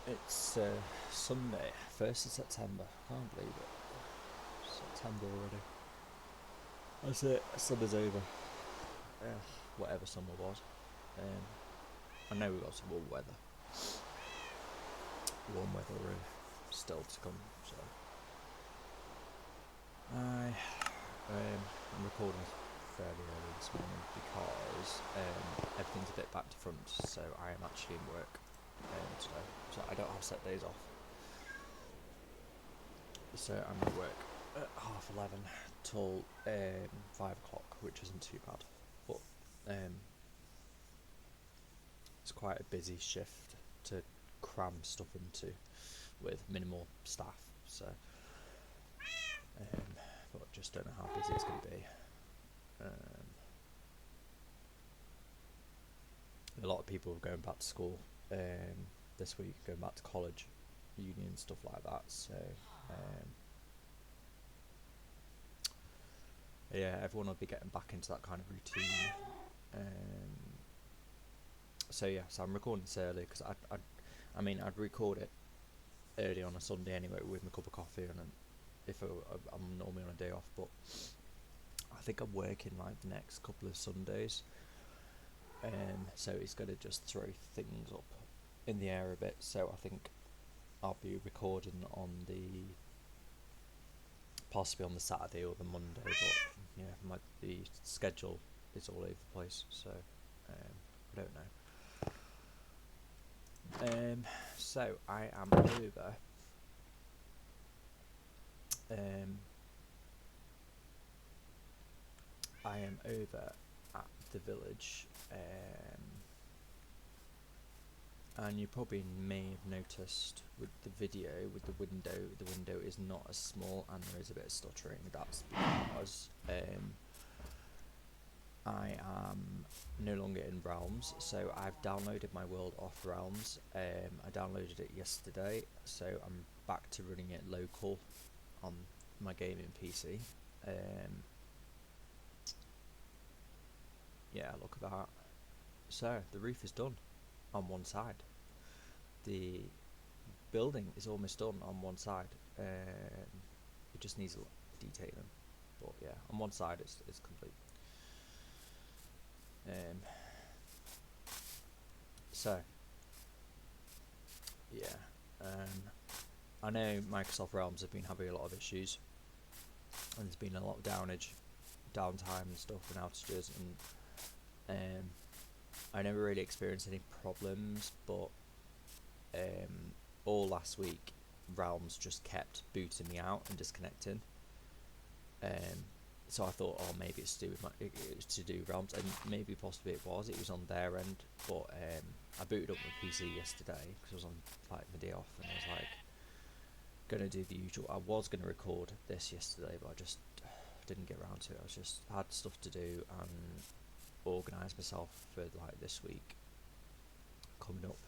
It's Sunday, 1st of September. Can't believe it. September already. That's it. Summer's over. Whatever summer was. Um, I know we got some warm weather. Warm weather still to come. So I'm recording fairly early this morning because everything's a bit back to front. So I am actually in work today. So I don't have set days off. So I'm at work at 11:30 till 5 o'clock, which isn't too bad. But it's quite a busy shift to cram stuff into with minimal staff. So, but just don't know how busy it's going to be. A lot of people are going back to school this week, going back to college, uni and stuff like that. So, yeah, everyone will be getting back into that kind of routine. So I'm recording this early because I'd record it early on a Sunday anyway with my cup of coffee, and if I'm normally on a day off, but I think I'm working like the next couple of Sundays, so it's going to just throw things up in the air a bit. So I think I'll be recording on possibly on the Saturday or the Monday, but yeah, the schedule is all over the place, so I don't know. So I am over. I am over at the village, and you probably may have noticed with the video, with the window is not as small, and there is a bit of stuttering. That's because I am no longer in Realms, so I've downloaded my world off Realms. I downloaded it yesterday, so I'm back to running it local on my gaming PC. Yeah, look at that. So the roof is done on one side. The building is almost done on one side. It just needs a lot of detailing, but yeah, on one side it's complete. So yeah, I know Microsoft Realms have been having a lot of issues, and there's been a lot of downtime and stuff, and outages, and I never really experienced any problems, but all last week Realms just kept booting me out and disconnecting. So I thought, oh, maybe it's to do with Realms, and maybe possibly it was on their end, but I booted up my PC yesterday because I was on like my day off, and I was like gonna do the usual. I was gonna record this yesterday, but I just didn't get around to it. I just had stuff to do and organise myself for like this week coming up,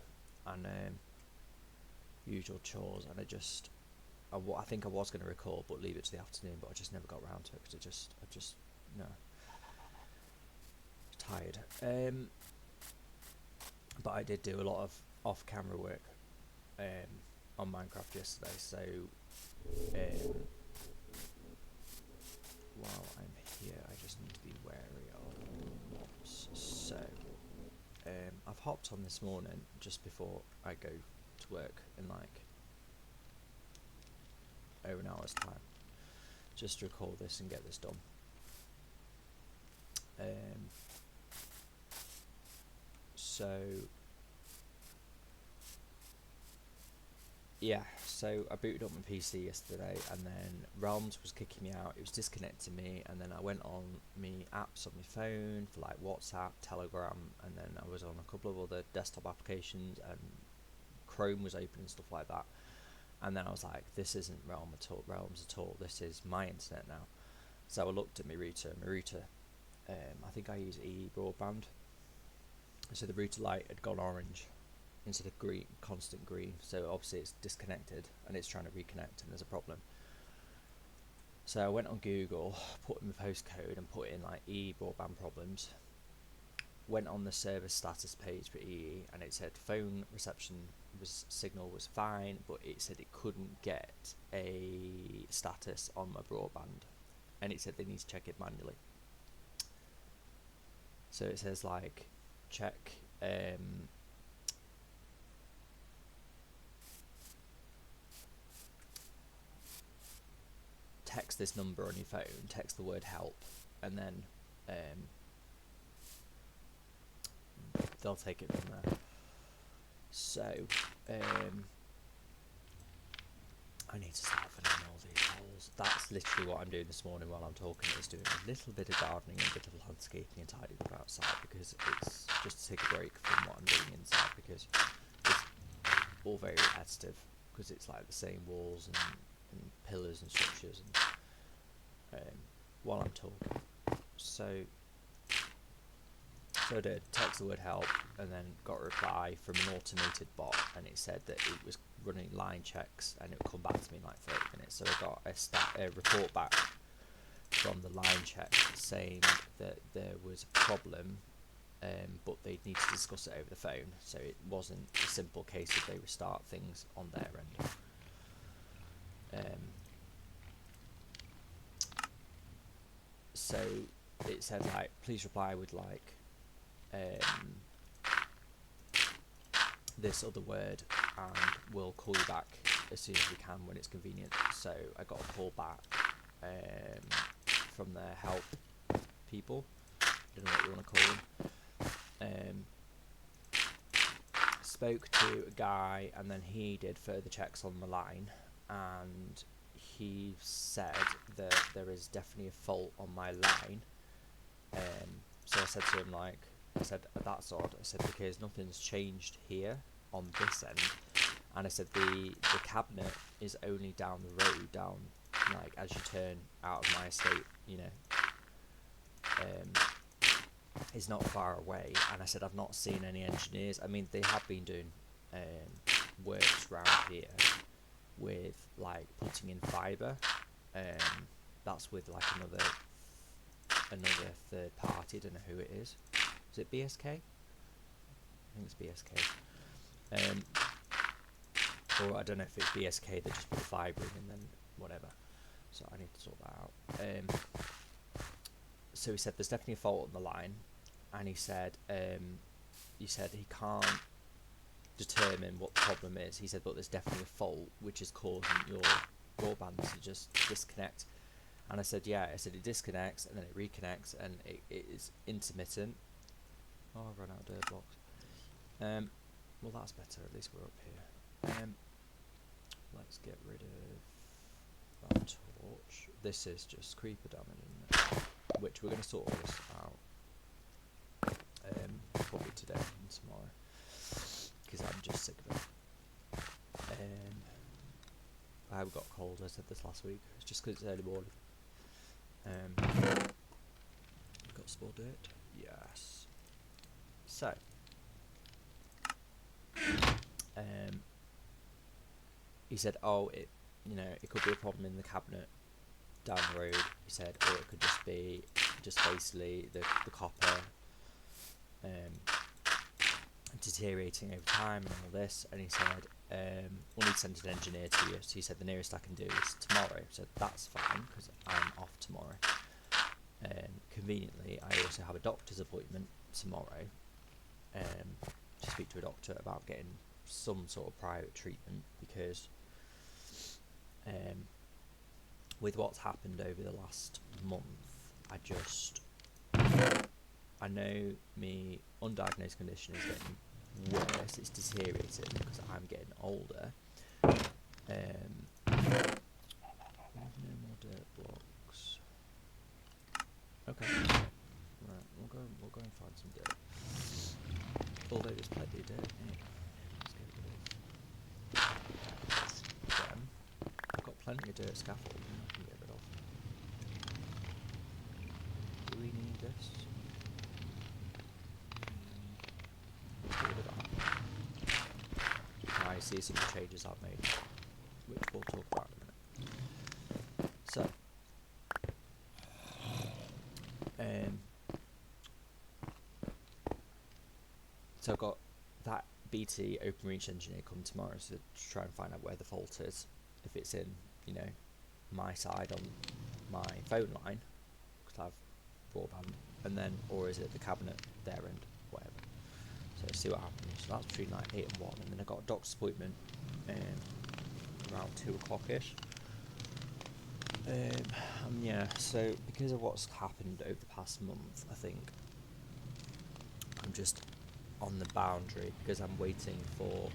and usual chores, and I think I was going to record but leave it to the afternoon, but I just never got around to it because I just no, tired. But I did do a lot of off-camera work on Minecraft yesterday, so while I'm here I just need to be wary of mobs. So I've hopped on this morning just before I go to work in like over an hour's time, just to record this and get this done. So yeah, so I booted up my PC yesterday, and then Realms was kicking me out. It was disconnecting me, and then I went on my apps on my phone for like WhatsApp, Telegram, and then I was on a couple of other desktop applications, and Chrome was open and stuff like that. And then I was like, this isn't Realms at all. This is my internet now. So I looked at my router. I think I use EE broadband. So the router light had gone orange instead of green, constant green. So obviously it's disconnected and it's trying to reconnect, and there's a problem. So I went on Google, put in the postcode and put in like EE broadband problems. Went on the service status page for EE, and it said phone reception signal was fine, but it said it couldn't get a status on my broadband, and it said they need to check it manually. So it says like, check text this number on your phone, text the word help, and then they'll take it from there. So I need to start filling in all these holes. That's literally what I'm doing this morning while I'm talking, is doing a little bit of gardening and a bit of landscaping and tidying up outside, because it's just to take a break from what I'm doing inside, because it's all very repetitive, because it's like the same walls and pillars and structures, and while I'm talking. So I did text the word help, and then got a reply from an automated bot, and it said that it was running line checks and it would come back to me in like 30 minutes. So I got a report back from the line check saying that there was a problem, but they'd need to discuss it over the phone. So it wasn't a simple case of they restart things on their end. So it said like, please reply with like this other word, and we'll call you back as soon as we can when it's convenient. So I got a call back from their help people, I don't know what you want to call them. Spoke to a guy, and then he did further checks on the line, and he said that there is definitely a fault on my line. So I said to him, like, I said, that's odd. I said, because nothing's changed here on this end. And I said, the cabinet is only down the road, down, like, as you turn out of my estate, you know, is not far away. And I said, I've not seen any engineers. I mean, they have been doing works around here with, like, putting in fibre. That's with, like, another third party. I don't know who it is. Is it BSK? I think it's BSK. Or I don't know if it's BSK that just put the fibre in and then whatever. So I need to sort that out. So he said there's definitely a fault on the line, and he said he can't determine what the problem is. He said, but there's definitely a fault which is causing your broadband to just disconnect. And I said, yeah. I said it disconnects and then it reconnects, and it is intermittent. Oh, I've run out of dirt blocks. Well, that's better. At least we're up here. Let's get rid of that torch. This is just creeper damage, isn't it? Which we're going to sort all this out. Probably today and tomorrow, because I'm just sick of it. I got cold. I said this last week. It's just because it's early morning. Got small dirt. Yes. So, he said, "Oh, it could be a problem in the cabinet down the road." He said, or it could just be basically the copper deteriorating over time and all this. And he said, "We'll need to send an engineer to you." So he said, "The nearest I can do is tomorrow." So that's fine, because I'm off tomorrow. Conveniently, I also have a doctor's appointment tomorrow to speak to a doctor about getting some sort of private treatment, because with what's happened over the last month, I know my undiagnosed condition is getting worse. It's deteriorating because I'm getting older. No more dirt blocks. Okay. Right, we'll go and find some dirt. Although there's plenty of dirt here. Let's get rid of them. I've got plenty of dirt scaffolding I can get rid of. Do we need this? Get rid of that. Now you see some of the changes I've made, which we'll talk about in a minute. So I've got BT OpenReach engineer come tomorrow to try and find out where the fault is. If it's in, you know, my side on my phone line, because I have broadband, and then, or is it the cabinet their end, whatever. So see what happens. So that's between like 8 and 1, and then I got a doctor's appointment around 2 o'clock-ish. Yeah, so because of what's happened over the past month, I think I'm just on the boundary, because I'm waiting for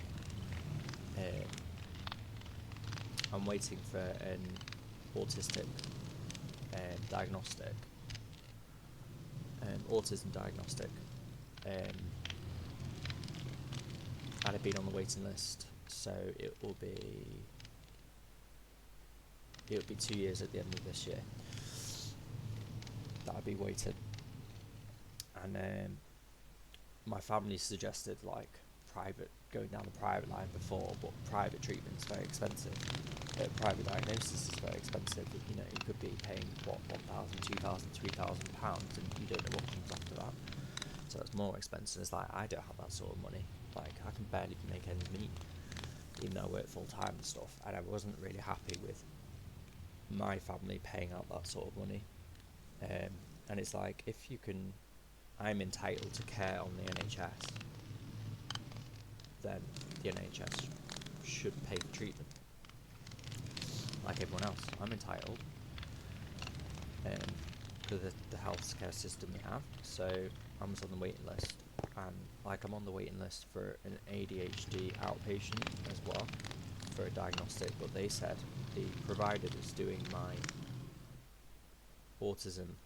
an autistic diagnostic, autism diagnostic, and I've been on the waiting list, so it will be 2 years at the end of this year that I'll be waiting. And my family suggested like going down the private line before, but private treatment's very expensive. Private diagnosis is very expensive. You know, you could be paying what, £1,000, £2,000, £3,000, and you don't know what comes after that. So it's more expensive. It's like, I don't have that sort of money. Like, I can barely make ends meet, even though I work full time and stuff. And I wasn't really happy with my family paying out that sort of money. And it's like, if you can, I'm entitled to care on the NHS, then the NHS should pay for treatment. Like everyone else, I'm entitled, to the healthcare system we have. So I was on the waiting list, and like I'm on the waiting list for an ADHD outpatient as well, for a diagnostic, but they said the provider that's doing my autism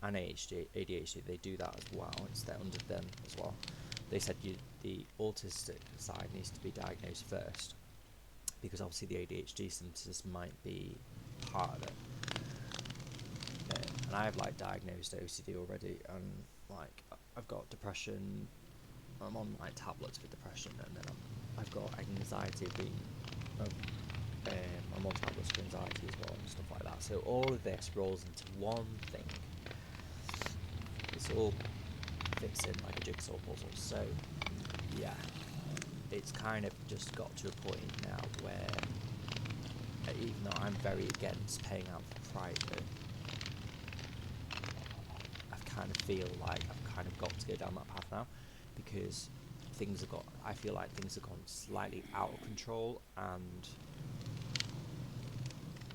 and ADHD, they do that as well. It's under them as well. They said the autistic side needs to be diagnosed first, because obviously the ADHD symptoms might be part of it. And I have like diagnosed OCD already, and like I've got depression. I'm on like tablets for depression, and then I've got anxiety I'm on tablets for anxiety as well and stuff like that. So all of this rolls into one thing. It's all fits in like a jigsaw puzzle. So yeah, it's kind of just got to a point now where, even though I'm very against paying out for private, I kind of feel like I've kind of got to go down that path now, because I feel like things have gone slightly out of control, and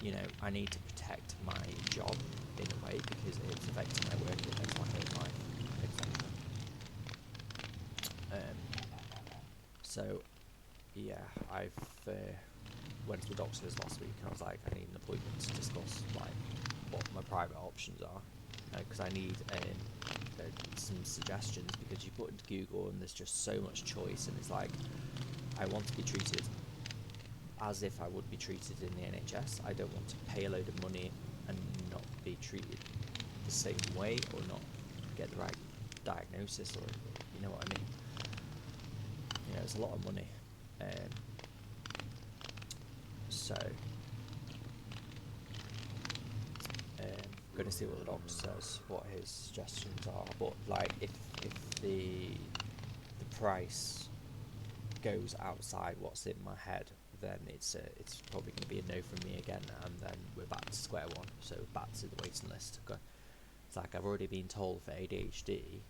you know, I need to protect my job in a way, because it's affecting my work, it affects my home life, etc. So yeah, I've went to the doctors last week, and I was like, I need an appointment to discuss like what my private options are, because I need some suggestions, because you put into Google and there's just so much choice, and it's like, I want to be treated as if I would be treated in the NHS. I don't want to pay a load of money and not be treated the same way, or not get the right diagnosis, or you know what I mean. You know, it's a lot of money. So going to see what the doctor says, what his suggestions are. But like, if the price goes outside what's in my head, then it's probably going to be a no from me again, and then we're back to square one. So back to the waiting list. It's like, I've already been told for ADHD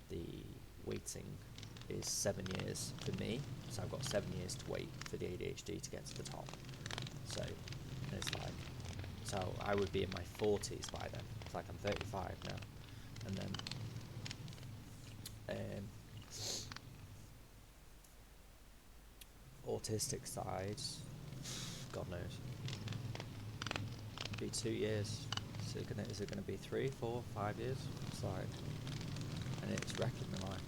the waiting is 7 years for me, so I've got 7 years to wait for the ADHD to get to the top. So it's like, so I would be in my 40s by then. It's like I'm 35 now, and then autistic side, God knows. It'd be 2 years. Is it gonna be 3, 4, 5 years? It's like, and it's wrecking my life,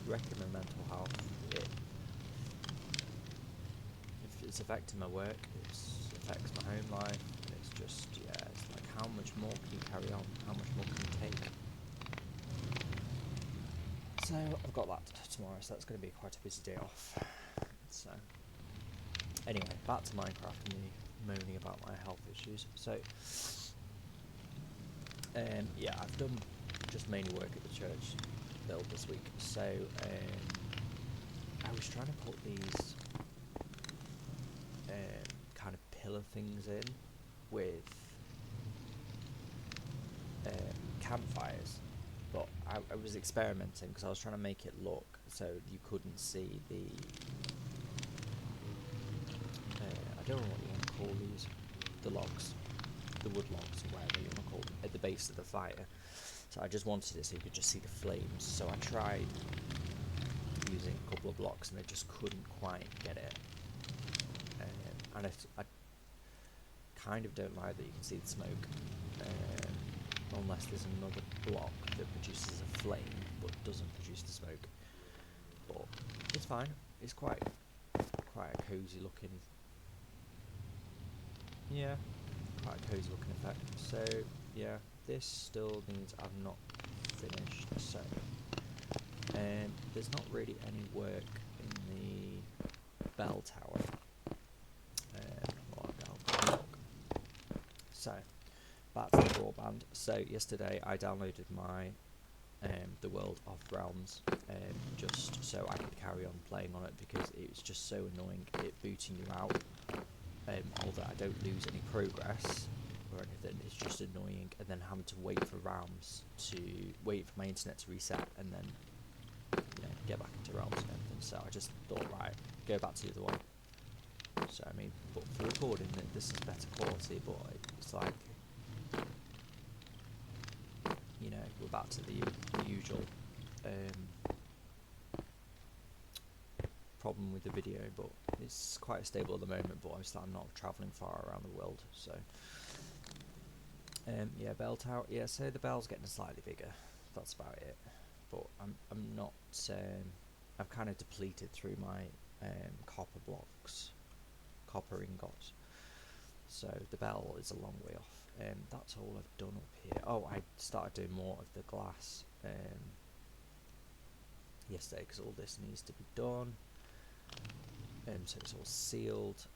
wrecking my mental health. If it's affecting my work, it affects my home life. It's just, yeah, it's like, how much more can you carry on? How much more can you take? So I've got that tomorrow, so that's going to be quite a busy day off. So anyway, back to Minecraft and me moaning about my health issues. So yeah, I've done just mainly work at the church build this week. So I was was trying to put these kind of pillar things in with campfires, but I was experimenting because I was trying to make it look so you couldn't see the I don't know what you want to call these, the logs, the wood logs or whatever you want to call them, at the base of the fire. So I just wanted it so you could just see the flames. So I tried using a couple of blocks and I just couldn't quite get it. And I kind of don't like that you can see the smoke, unless there's another block that produces a flame but doesn't produce the smoke. But it's fine. It's quite a cozy looking. Yeah, quite a cozy looking effect. So yeah, this still means I've not finished. So there's not really any work in the bell tower. So back to the broadband. So yesterday I downloaded my The World of Realms just so I could carry on playing on it, because it was just so annoying it booting you out. Although I don't lose any progress or anything, it's just annoying, and then having to wait for my internet to reset and then get back into Realms and everything. So I just thought, right, go back to the other one. So I mean, but for recording this is better quality, but it's like, we're back to the usual problem with the video, but it's quite stable at the moment. But obviously I'm not travelling far around the world, so yeah, bell tower. Yeah, so the bell's getting slightly bigger. That's about it. But I'm not. I've kind of depleted through my copper blocks, copper ingots. So the bell is a long way off. That's all I've done up here. Oh, I started doing more of the glass yesterday, because all this needs to be done. So it's all sealed.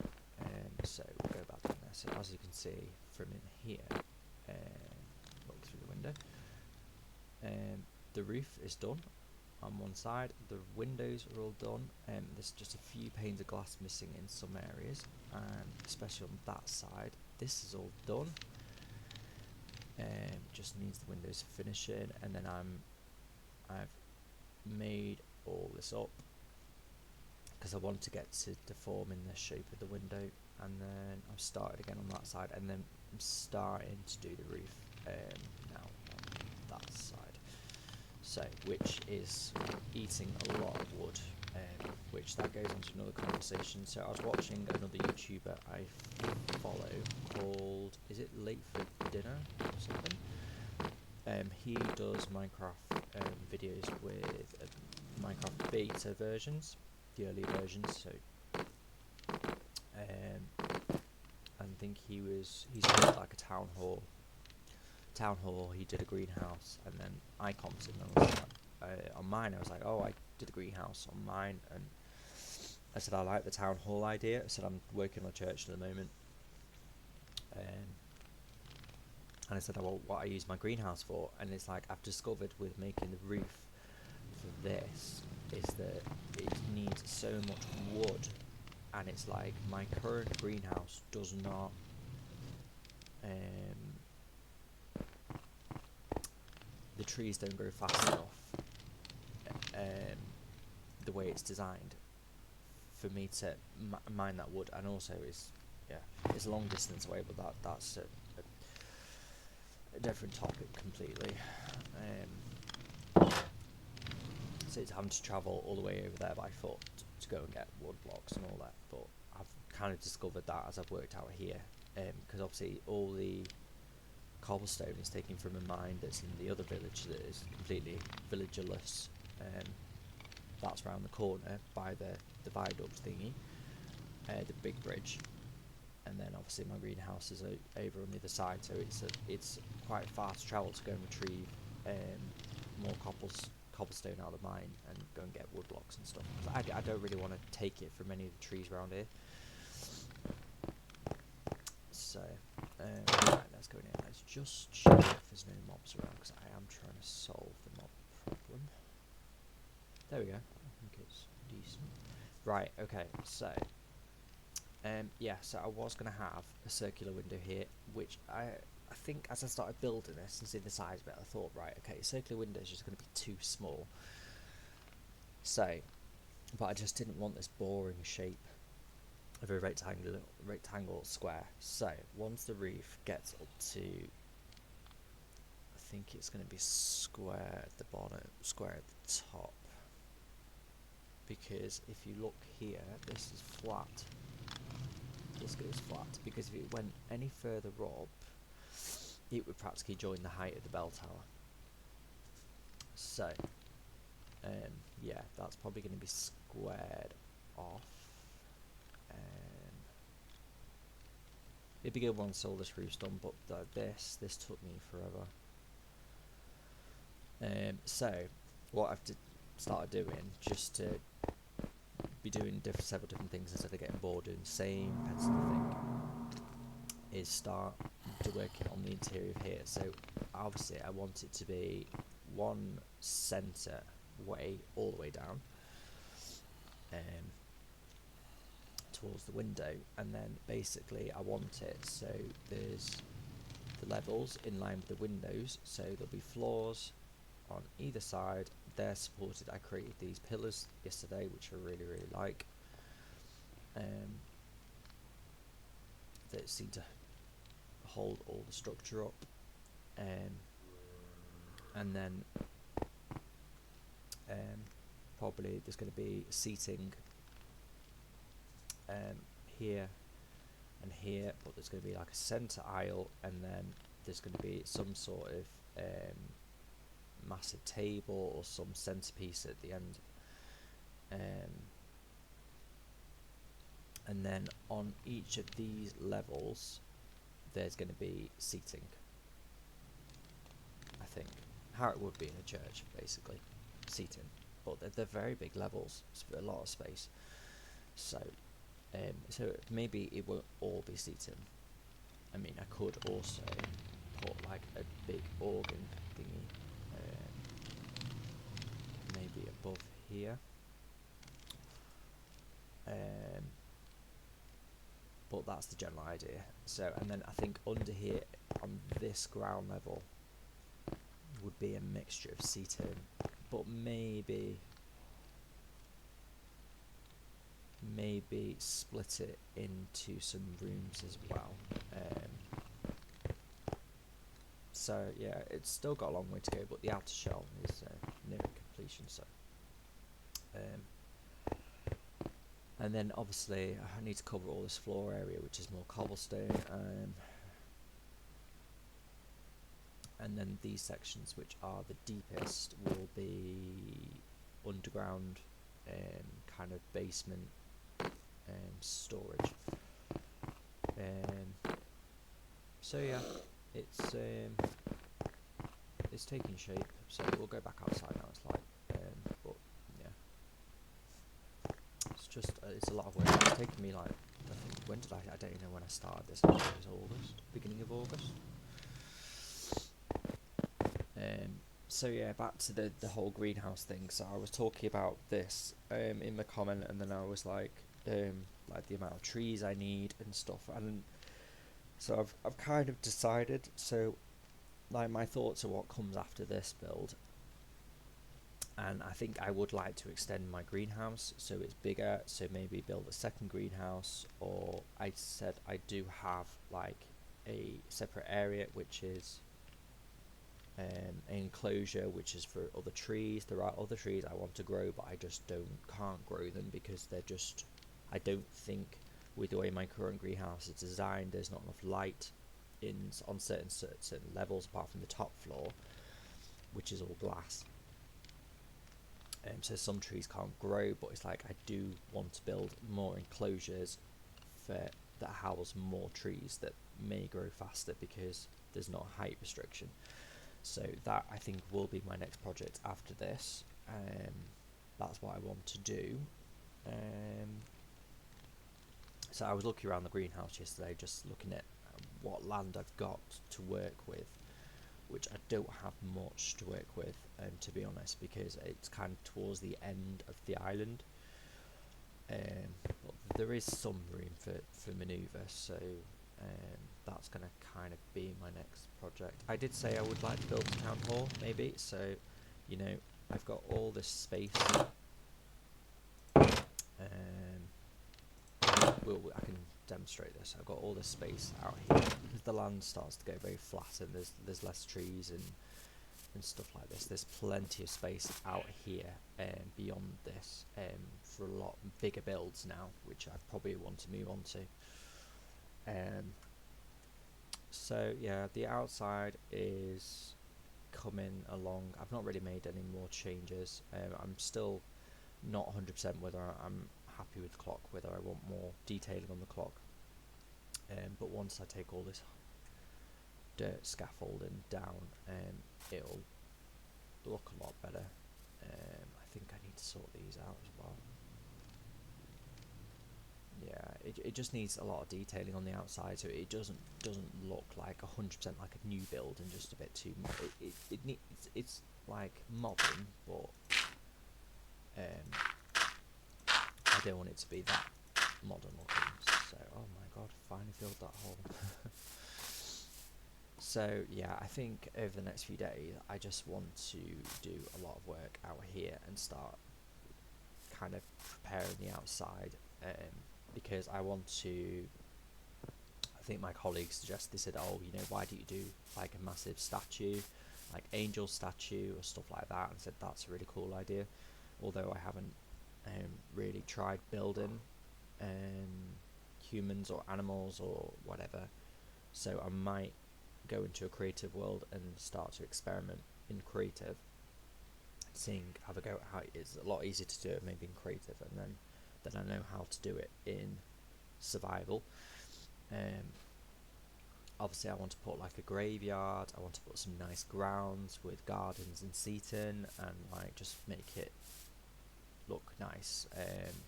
So we'll go back in there. So as you can see from in here, look through the window. The roof is done on one side. The windows are all done. There's just a few panes of glass missing in some areas, and especially on that side. This is all done. Just needs the windows finishing, and then I've made all this up because I want to get to deforming the shape of the window, and then I've started again on that side, and then I'm starting to do the roof now on that side. So, which is eating a lot of wood, which that goes into another conversation. So I was watching another YouTuber I follow called, is it Late for Dinner or something? He does Minecraft videos with Minecraft beta versions, the early versions. So I think he's got like a town hall. He did a greenhouse, and then I commented, and I was like, on mine I was like, oh, I did a greenhouse on mine, and I said I like the town hall idea. I said I'm working on a church at the moment, and I said, oh, well, what I use my greenhouse for, and it's like I've discovered with making the roof for this is that it needs so much wood, and it's like my current greenhouse does not the trees don't grow fast enough the way it's designed for me to mine that wood. And also it's a long distance away, but that's a different topic completely. So it's having to travel all the way over there by foot to go and get wood blocks and all that, but I've kind of discovered that as I've worked out here, because obviously all the cobblestone is taken from a mine that's in the other village that is completely villagerless. That's around the corner by the viaduct thingy, the big bridge, and then obviously my greenhouse is over on the other side, so it's quite far to travel to go and retrieve more cobblestone out of the mine and go and get wood blocks and stuff. I don't really want to take it from any of the trees around here. So right, let's go in here. Let's just check if there's no mobs around, because I am trying to solve the mob problem. There we go. I think it's decent. Right, okay, so yeah, so I was going to have a circular window here, which I think as I started building this and seeing the size of it, I thought, right, okay, a circular window is just going to be too small. So, but I just didn't want this boring shape of a rectangle square. So once the roof gets up to, I think it's going to be square at the bottom, square at the top. Because if you look here, this is flat. This goes flat, because if it went any further up, it would practically join the height of the bell tower. So, yeah, that's probably going to be squared off. It'd be good once all this roof's done, but this took me forever. So, what I've started doing, just to be doing several different things instead of getting bored doing the same pencil thing, is start working on the interior of here. So obviously I want it to be one centre way all the way down towards the window, and then basically I want it so there's the levels in line with the windows, so there'll be floors on either side. They're supported. I created these pillars yesterday, which I really like, that seem to hold all the structure up, and then probably there's going to be seating here and here, but there's going to be like a centre aisle, and then there's going to be some sort of massive table or some centerpiece at the end, and then on each of these levels there's going to be seating. I think how it would be in a church, basically, seating, but they're very big levels, it's a lot of space. So maybe it won't all be seating. I mean, I could also put like a big organ thingy, maybe above here, but that's the general idea. So, and then I think under here on this ground level would be a mixture of seating, but maybe split it into some rooms as well. So yeah, it's still got a long way to go, but the outer shell is nearing completion. So, and then obviously I need to cover all this floor area, which is more cobblestone, and then these sections, which are the deepest, will be underground, kind of basement storage. So yeah, it's taking shape. So we'll go back outside now. It's light, but yeah, it's just it's a lot of work. It's taken me like, I think, when did I don't even know when I started this. It was August, beginning of August. So yeah, back to the whole greenhouse thing. So I was talking about this in the comment, and then I was like the amount of trees I need and stuff, and so I've kind of decided. So like my thoughts are what comes after this build, and I think I would like to extend my greenhouse so it's bigger, so maybe build a second greenhouse, or I said I do have like a separate area which is an enclosure which is for other trees. There are other trees I want to grow, but I just can't grow them because they're just, I don't think with the way my current greenhouse is designed, there's not enough light on certain levels apart from the top floor, which is all glass. So some trees can't grow, but it's like I do want to build more enclosures that house more trees that may grow faster because there's not a height restriction. So that, I think, will be my next project after this. That's what I want to do. So I was looking around the greenhouse yesterday, just looking at what land I've got to work with, which I don't have much to work with, to be honest, because it's kind of towards the end of the island. But there is some room for manoeuvre, so that's going to kind of be my next project. I did say I would like to build a town hall, maybe, so, you know, I've got all this space. I can demonstrate this. I've got all this space out here. As the land starts to go very flat and there's less trees and stuff like this, there's plenty of space out here beyond this for a lot bigger builds now, which I probably want to move on to. So yeah, the outside is coming along. I've not really made any more changes. I'm still not 100% whether I'm happy with the clock, whether I want more detailing on the clock. But once I take all this dirt scaffolding down, it'll look a lot better. I think I need to sort these out as well. Yeah, it just needs a lot of detailing on the outside, so it doesn't look like 100% like a new build and just a bit too. It's like modern, but I don't want it to be that modern looking. So, oh my god, finally filled that hole. So yeah, I think over the next few days I just want to do a lot of work out here and start kind of preparing the outside, because I want to. I think my colleagues suggested, they said, oh, you know, why don't you do like a massive statue, like angel statue or stuff like that, and I said that's a really cool idea, although I haven't really tried building humans or animals or whatever, so I might go into a creative world and start to experiment in creative, have a go at how it's a lot easier to do it maybe in creative, and then I know how to do it in survival. Obviously I want to put like a graveyard, I want to put some nice grounds with gardens and seating, and like just make it look nice,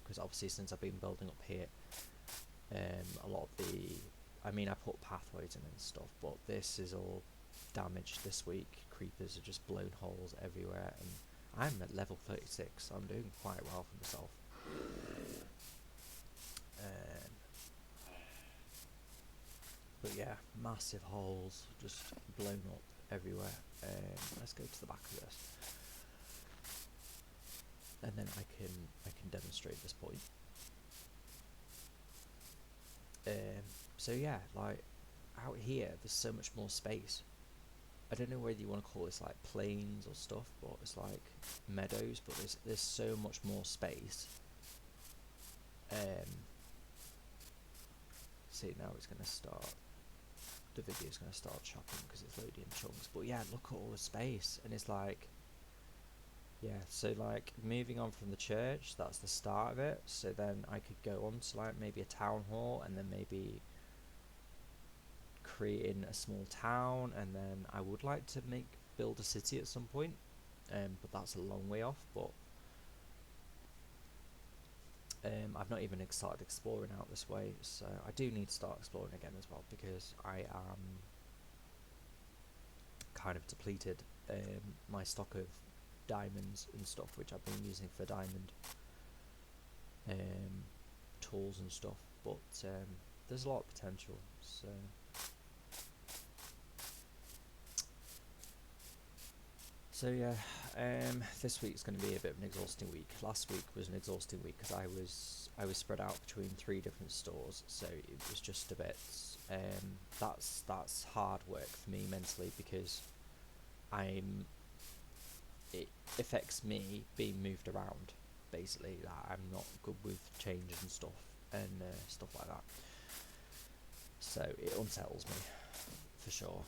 because obviously since I've been building up here, a lot of I put pathways in and stuff, but this is all damaged this week. Creepers have just blown holes everywhere, and I'm at level 36, so I'm doing quite well for myself. But yeah, massive holes just blown up everywhere. Let's go to the back of this, and then I can demonstrate this point. So yeah, like out here, there's so much more space. I don't know whether you want to call this like plains or stuff, but it's like meadows. But there's so much more space. See, now it's going to start. The video's going to start chopping because it's loading in chunks. But yeah, look at all the space, and it's like, yeah. So like moving on from the church, that's the start of it. So then I could go on to like maybe a town hall, and then maybe creating a small town, and then I would like to build a city at some point, but that's a long way off. But I've not even started exploring out this way, so I do need to start exploring again as well, because I am kind of depleted my stock of diamonds and stuff, which I've been using for diamond tools and stuff, but there's a lot of potential. So yeah, this week's going to be a bit of an exhausting week. Last week was an exhausting week because I was spread out between 3 different stores, so it was just a bit. That's hard work for me mentally, because it affects me being moved around. Basically, that I'm not good with changes and stuff like that. So it unsettles me for sure.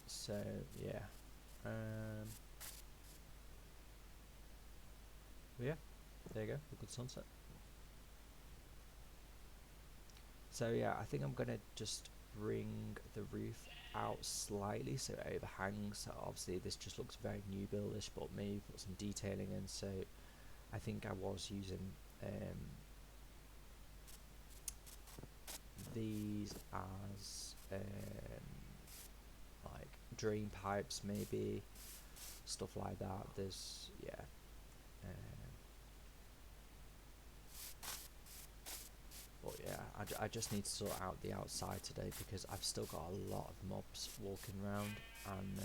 So yeah, yeah, there you go, a good sunset. So yeah, I think I'm gonna just bring the roof out slightly so it overhangs. So obviously this just looks very new buildish, but maybe put some detailing in. So I think I was using these as like drain pipes, maybe stuff like that. There's I just need to sort out the outside today because I've still got a lot of mobs walking around, and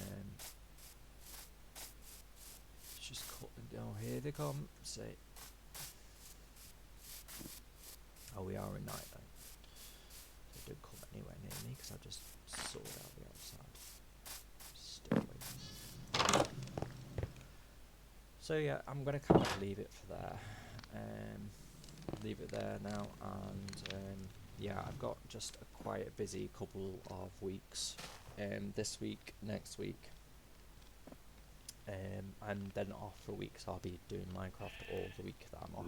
it's just cut and go. Here they come. See. Oh, we are in night though. They don't come anywhere near me because I just sorted out the outside. Still waiting. So yeah, I'm gonna kind of leave it for there. Leave it there now, and yeah, I've got just a quite busy couple of weeks. This week, next week, and then off for a week, so I'll be doing Minecraft all the week that I'm off.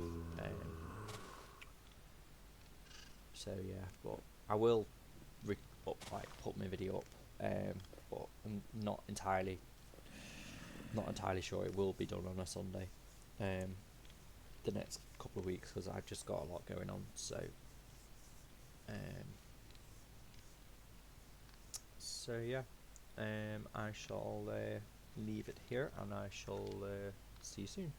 So yeah, but I will put my video up, but I'm not entirely sure it will be done on a Sunday. The next couple of weeks, because I've just got a lot going on. So yeah, I shall leave it here, and I shall see you soon.